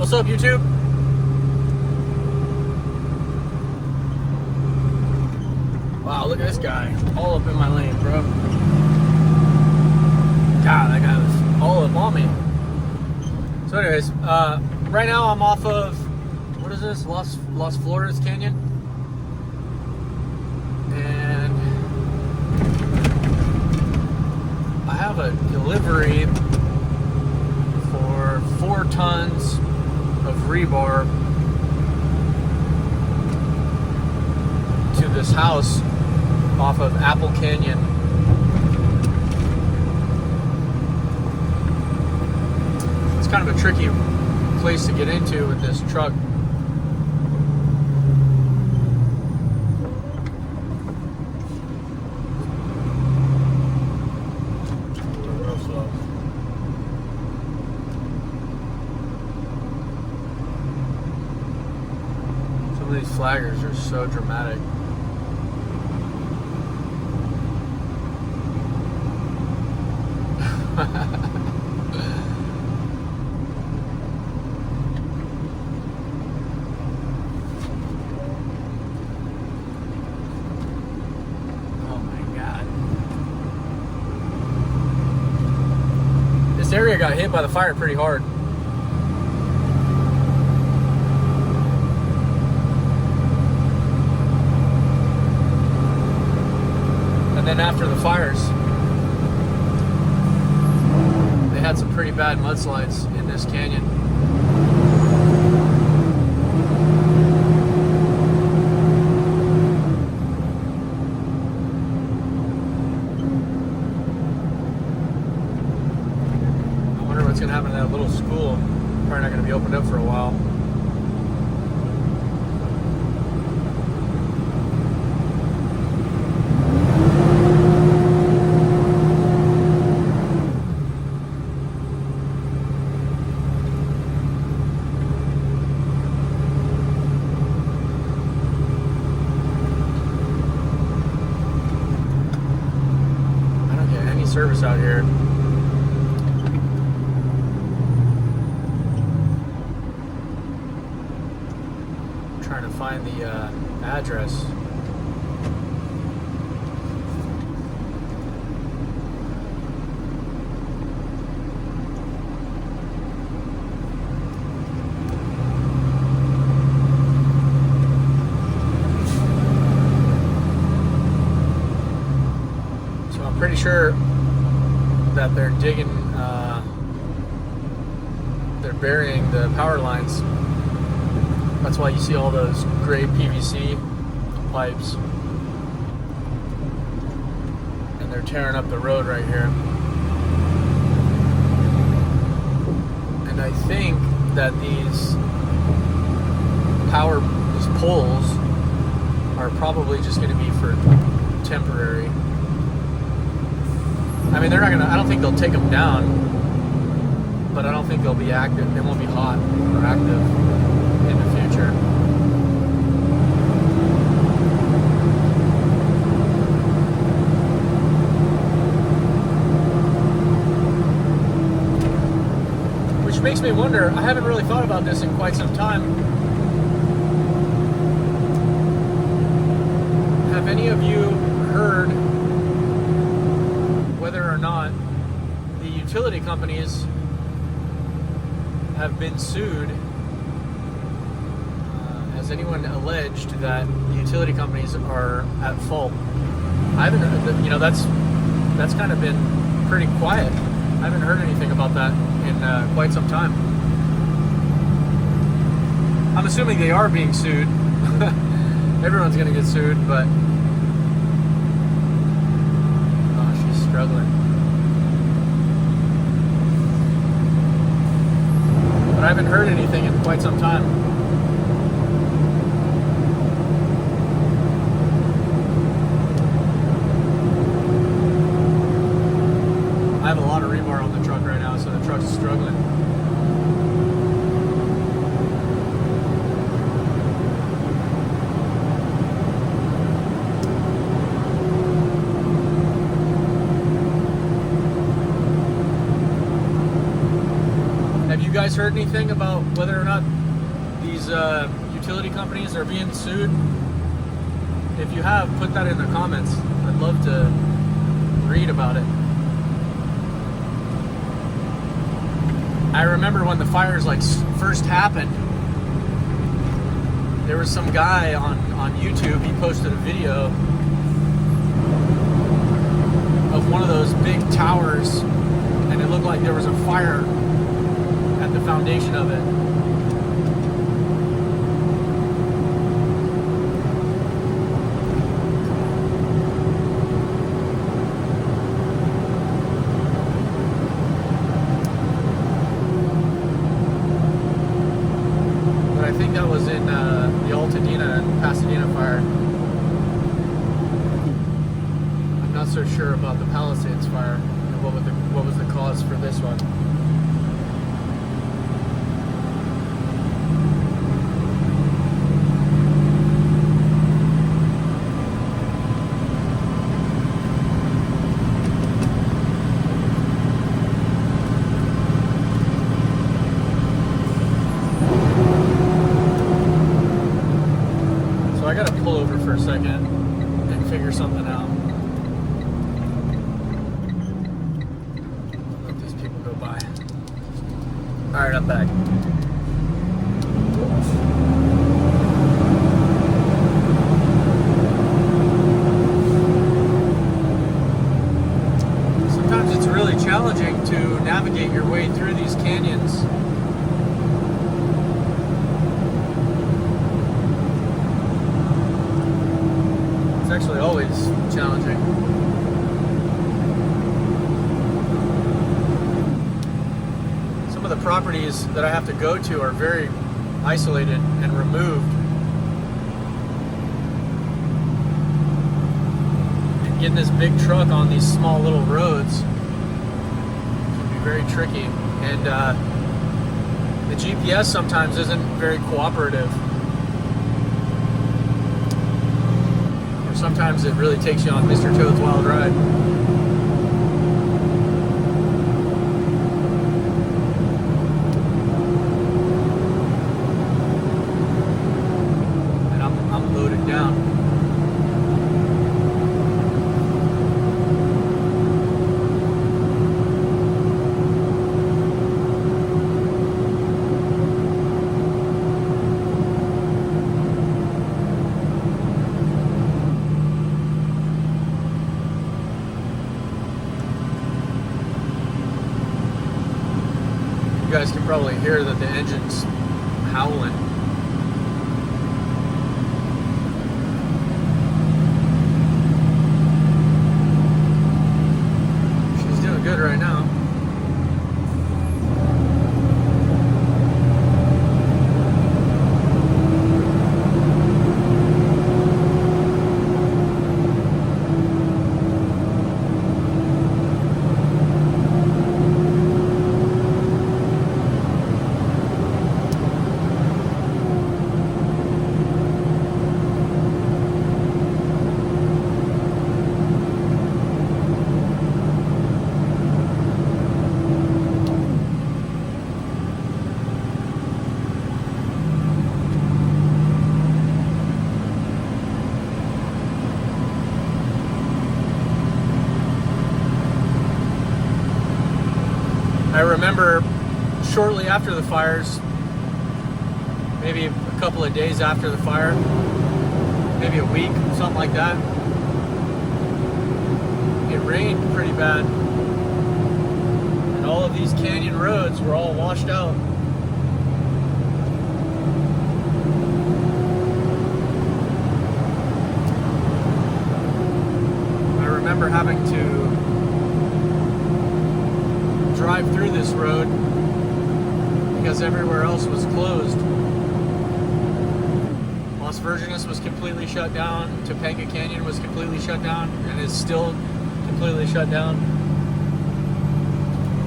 What's up, YouTube? Wow, look at this guy. All up in my lane, bro. God, that guy was all up on me. So anyways, right now I'm off of, what is this? Los Flores Canyon. And I have a delivery for 4 tons of rebar to this house off of Apple Canyon. It's kind of a tricky place to get into with this truck. Real slow. Some of these flaggers are so dramatic. Oh my God. This area got hit by the fire pretty hard. And then after the fires, they had some pretty bad mudslides in this canyon. I wonder what's going to happen to that little school. Probably not going to be opened up for a while. Service out here. I'm trying to find the address. So I'm pretty sure that they're digging, they're burying the power lines. That's why you see all those gray PVC pipes. And they're tearing up the road right here. And I think that these poles are probably just going to be for temporary. I mean, they're not gonna, I don't think they'll take them down, but I don't think they'll be active. They won't be hot or active in the future. Which makes me wonder, I haven't really thought about this in quite some time. Have any of you heard whether or not the utility companies have been sued? Has anyone alleged that the utility companies are at fault? I haven't heard, you know, that's kind of been pretty quiet. I haven't heard anything about that in quite some time. I'm assuming they are being sued. Everyone's going to get sued, but struggling. But I haven't heard anything in quite some time. I have a lot of rebar on the truck right now, so the truck's struggling. guys heard anything about whether or not these utility companies are being sued? If you have, put that in the comments. I'd love to read about it. I remember when the fires like first happened, there was some guy on YouTube, he posted a video of one of those big towers, and it looked like there was a fire at the foundation of it. I think that was in the Altadena and Pasadena fire. I'm not so sure about the Palisades fire. What was the cause for this one? I gotta pull over for a second and figure something out. Let these people go by. Alright, I'm back. Sometimes it's really challenging to navigate your way through these canyons. It's actually always challenging. Some of the properties that I have to go to are very isolated and removed. And getting this big truck on these small little roads can be very tricky. And the GPS sometimes isn't very cooperative. Sometimes it really takes you on Mr. Toad's Wild Ride. And I'm loaded down. You guys can probably hear that the engine's howling. She's doing good right now. I remember shortly after the fires, maybe a couple of days after the fire, maybe a week, something like that, it rained pretty bad. And all of these canyon roads were all washed out. I remember having to drive through this road because everywhere else was closed. Las Virgenes was completely shut down, Topanga Canyon was completely shut down, and is still completely shut down.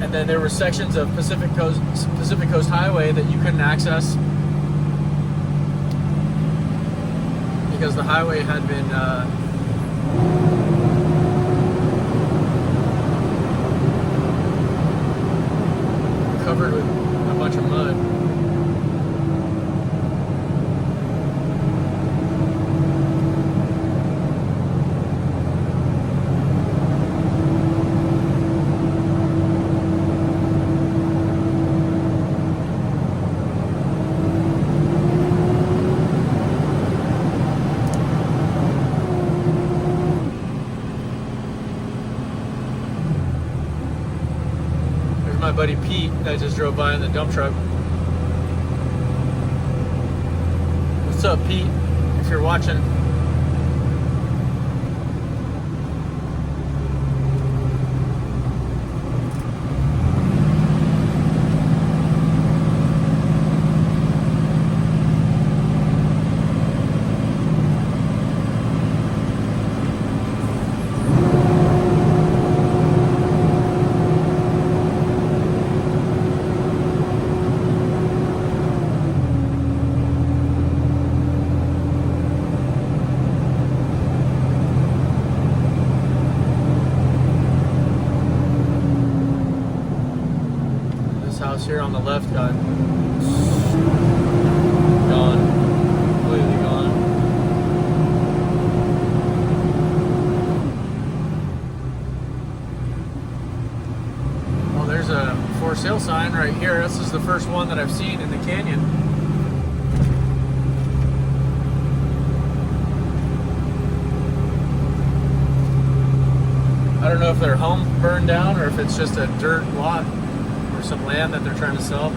And then there were sections of Pacific Coast Highway that you couldn't access because the highway had been covered with a bunch of mud. My buddy Pete that just drove by in the dump truck. What's up, Pete? If you're watching. House here on the left got gone, completely gone. Well, there's a for sale sign right here. This is the first one that I've seen in the canyon. I don't know if their home burned down or if it's just a dirt lot. Some land that they're trying to sell.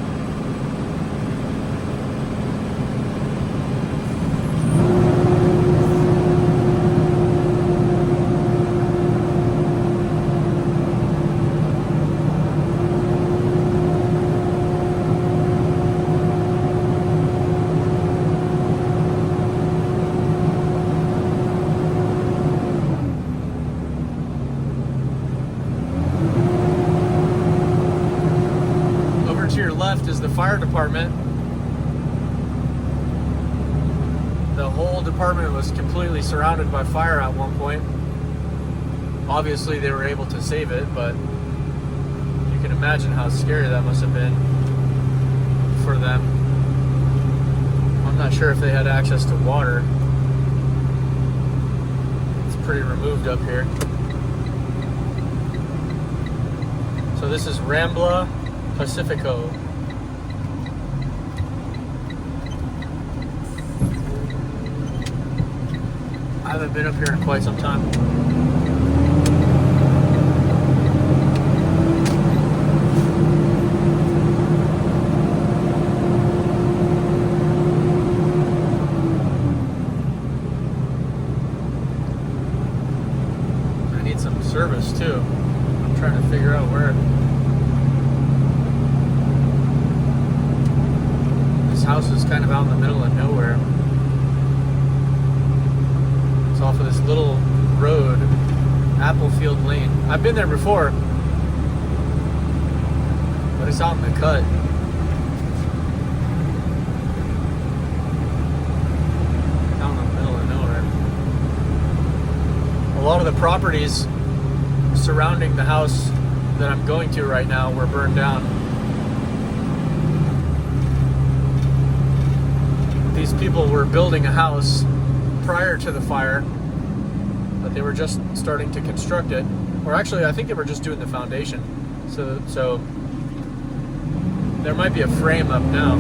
To your left is the fire department. The whole department was completely surrounded by fire at one point. Obviously they were able to save it, but you can imagine how scary that must have been for them. I'm not sure if they had access to water. It's pretty removed up here. So this is Rambla Pacifico. I haven't been up here in quite some time. I need some service too. I'm trying to figure out where. House is kind of out in the middle of nowhere. It's off of this little road, Applefield Lane. I've been there before, but it's out in the cut. Out in the middle of nowhere. A lot of the properties surrounding the house that I'm going to right now were burned down. These people were building a house prior to the fire, but they were just starting to construct it. Or actually, I think they were just doing the foundation. So there might be a frame up now.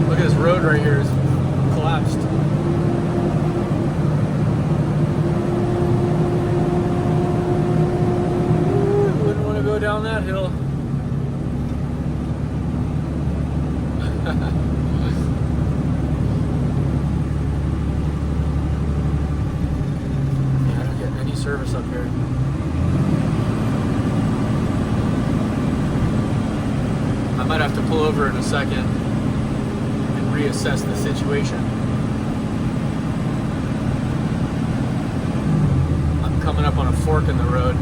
Look at this road right here, it's collapsed. Wouldn't want to go down that hill. I don't get any service up here. I might have to pull over in a second and reassess the situation. I'm coming up on a fork in the road.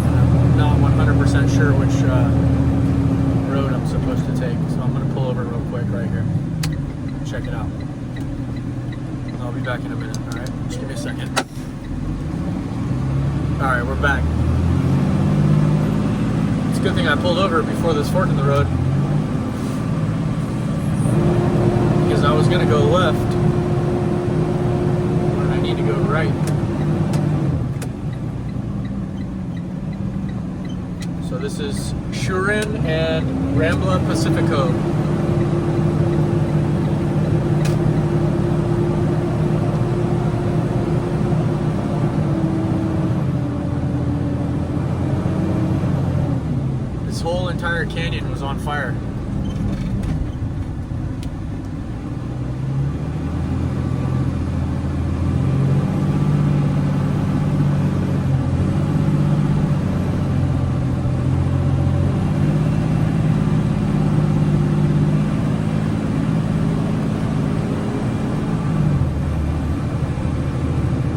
I'm not 100% sure which road I'm supposed to take, so I'm going to pull over real quick right here. Check it out. I'll be back in a minute, alright? Just give me a second. Alright, we're back. Good thing I pulled over before this fork in the road, because I was gonna go left when I need to go right. So this is Shurin and Rambla Pacifico. This whole entire canyon was on fire.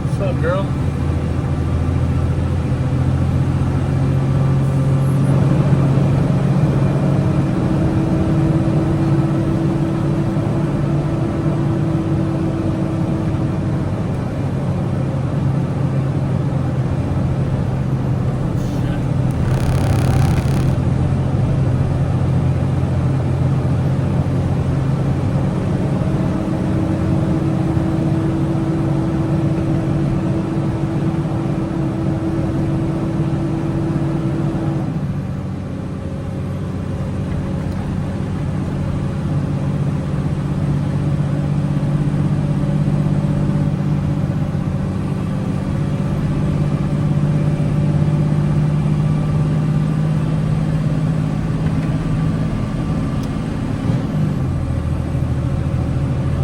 What's up, girl?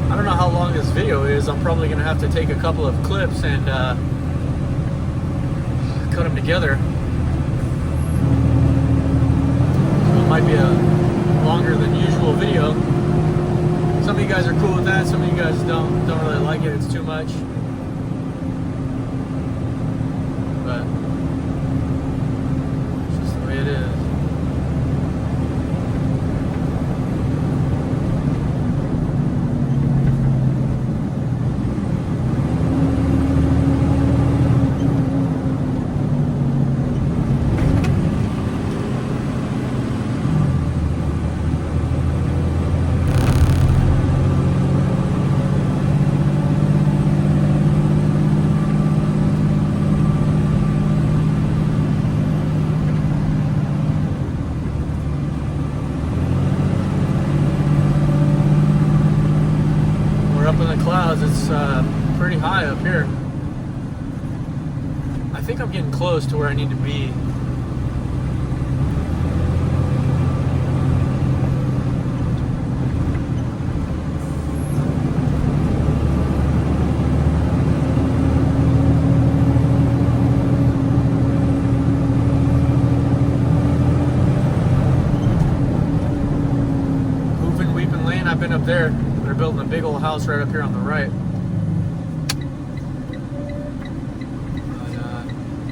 I don't know how long this video is. I'm probably going to have to take a couple of clips and cut them together. So it might be a longer than usual video. Some of you guys are cool with that. Some of you guys don't really like it. It's too much. But it's just the way it is. Up in the clouds, it's pretty high up here. I think I'm getting close to where I need to be. Hoopin' Weepin' Lane, I've been up there. They're building a big old house right up here on the right. But,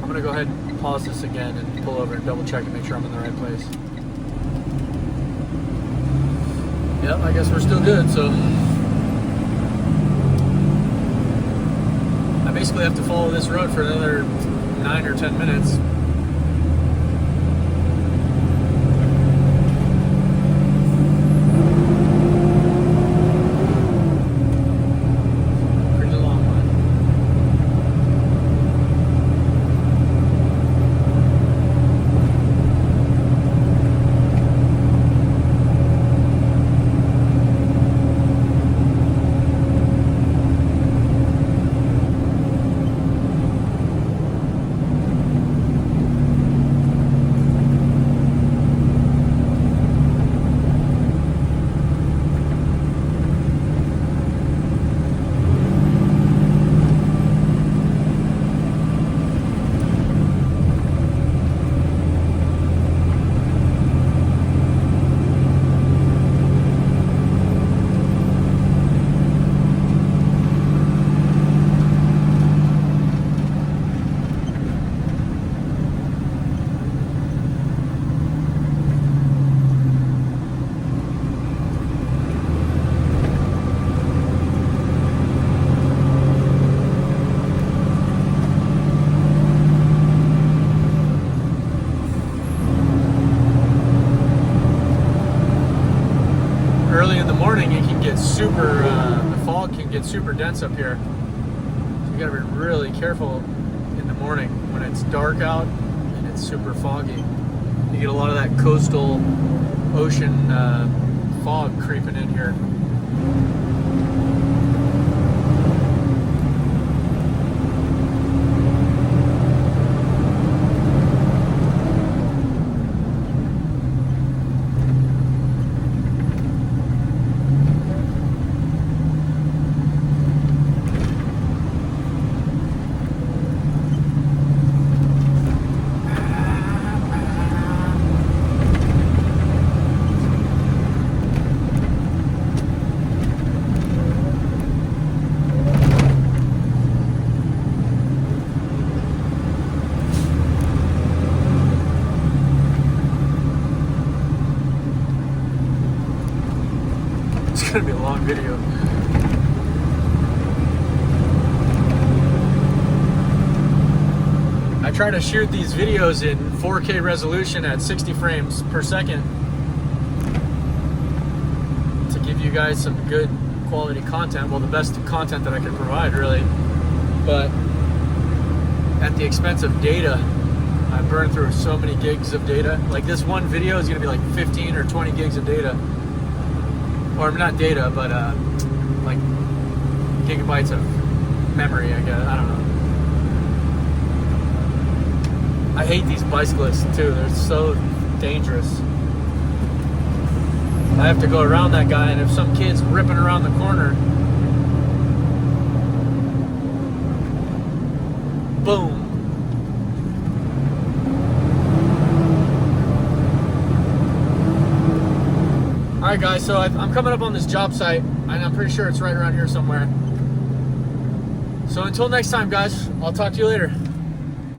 I'm gonna go ahead and pause this again and pull over and double check and make sure I'm in the right place. Yep, I guess we're still good, so I basically have to follow this road for another 9 or 10 minutes. super, the fog can get super dense up here. So you gotta be really careful in the morning when it's dark out and it's super foggy. You get a lot of that coastal ocean fog creeping in here. It's gonna be a long video. I try to shoot these videos in 4K resolution at 60 frames per second to give you guys some good quality content. Well, the best content that I can provide, really. But at the expense of data, I burn through so many gigs of data. Like this one video is gonna be like 15 or 20 gigs of data. Or not data, but like gigabytes of memory, I guess. I don't know. I hate these bicyclists too. They're so dangerous. I have to go around that guy, and if some kid's ripping around the corner, boom. Alright guys, so I'm coming up on this job site, and I'm pretty sure it's right around here somewhere. So until next time guys, I'll talk to you later.